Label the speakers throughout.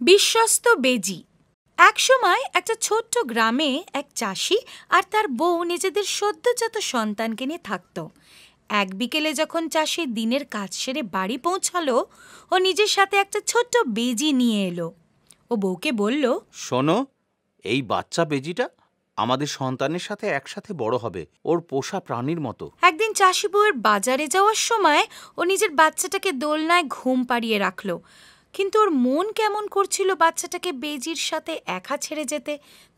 Speaker 1: বিশ্বস্ত বেজি। একসময় একটা ছোট্ট গ্রামে এক চাষি আর তার বউ নিজেদের সদ্যজাত সন্তানকে নিয়ে থাকত। এক বিকেলে যখন চাষি দিনের কাজ সেরে বাড়ি পৌঁছালো, ও নিজের সাথে একটা ছোট্ট বেজি নিয়ে এলো। ও বউকে বলল,
Speaker 2: শোনো, এই বাচ্চা বেজিটা আমাদের সন্তানের সাথে একসাথে বড় হবে, ওর পোষা প্রাণীর মতো।
Speaker 1: একদিন চাষি বউয়ের বাজারে যাওয়ার সময় ও নিজের বাচ্চাটাকে দোলনায় ঘুম পাড়িয়ে রাখলো, কিন্তু ওর মন কেমন করছিল বাচ্চাটাকে বেজির সাথে একা ছেড়ে যেতে।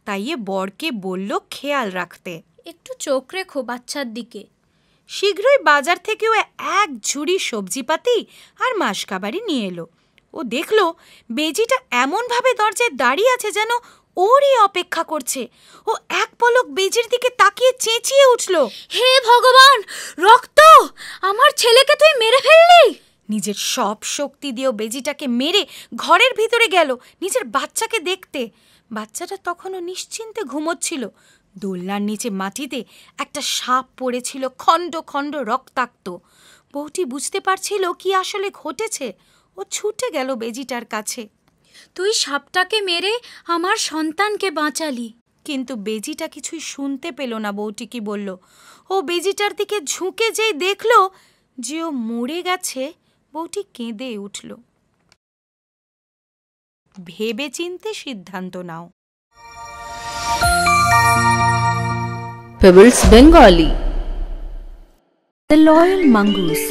Speaker 1: তাই এ বরকে বলল খেয়াল রাখতে।
Speaker 3: একটু চোখ রেখো বাচ্চার দিকে।
Speaker 1: শীঘ্রই বাজার থেকেও এক ঝুড়ি সবজিপাতি আর মাসকাবারি নিয়ে এলো। ও দেখলো বেজিটা এমনভাবে দরজায় দাঁড়িয়ে আছে যেন ওরই অপেক্ষা করছে। ও এক পলক বেজির দিকে তাকিয়ে চেঁচিয়ে উঠল,
Speaker 3: হে ভগবান, রক্ত! আমার ছেলেকে তুই মেরে ফেললি!
Speaker 1: নিজের সব শক্তি দিয়েও বেজিটাকে মেরে ঘরের ভিতরে গেল নিজের বাচ্চাকে দেখতে। বাচ্চাটা তখনও নিশ্চিন্তে ঘুমোচ্ছিল। দোলনার নিচে মাটিতে একটা সাপ পড়েছিল, খণ্ড খণ্ড রক্তাক্ত। বউটি বুঝতে পারছিল কি আসলে ঘটেছে। ও ছুটে গেল বেজিটার কাছে।
Speaker 3: তুই সাপটাকে মেরে আমার সন্তানকে বাঁচালি।
Speaker 1: কিন্তু বেজিটা কিছুই শুনতে পেল না বউটি কি বলল। ও বেজিটার দিকে ঝুঁকে যেই দেখল যে ও মরে গেছে, বউটি কেঁদে উঠল। ভেবে চিন্তে সিদ্ধান্ত নাও।
Speaker 4: Pebbles Bengali. The Loyal Mongoose.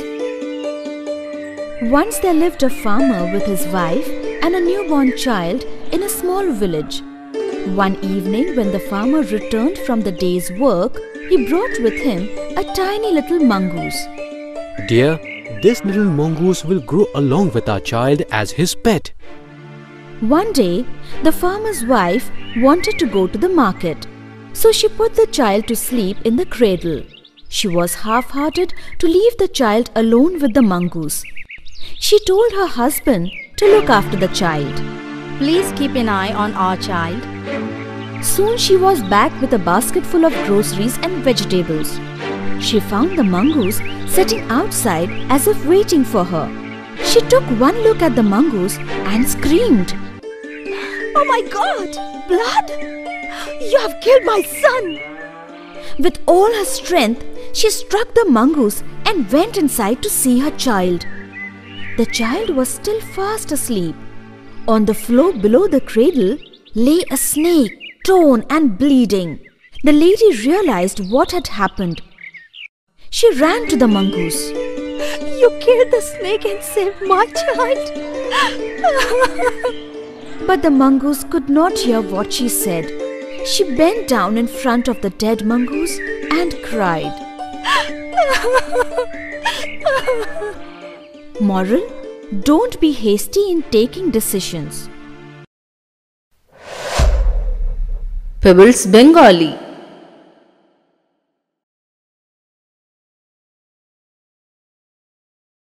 Speaker 4: Once there lived a farmer with his wife and a newborn child in a small village. One evening when the farmer returned from the day's work, he brought with him a tiny little mongoose.
Speaker 5: Dear, this little mongoose will grow along with our child as his pet.
Speaker 4: One day, the farmer's wife wanted to go to the market, so she put the child to sleep in the cradle. She was half-hearted to leave the child alone with the mongoose. She told her husband to look after the child.
Speaker 3: Please keep an eye on our child.
Speaker 4: Soon she was back with a basket full of groceries and vegetables. She found the mongoose sitting outside as if waiting for her. She took one look at the mongoose and screamed,
Speaker 6: "Oh my God! Blood! You have killed my son!"
Speaker 4: With all her strength, she struck the mongoose and went inside to see her child. The child was still fast asleep. On the floor below the cradle lay a snake, torn and bleeding. The lady realized what had happened. She ran to the mongoose.
Speaker 6: "You killed the snake and saved my child!"
Speaker 4: But the mongoose could not hear what she said. She bent down in front of the dead mongoose and cried. Moral: don't be hasty in taking decisions.
Speaker 7: Pebbles Bengali.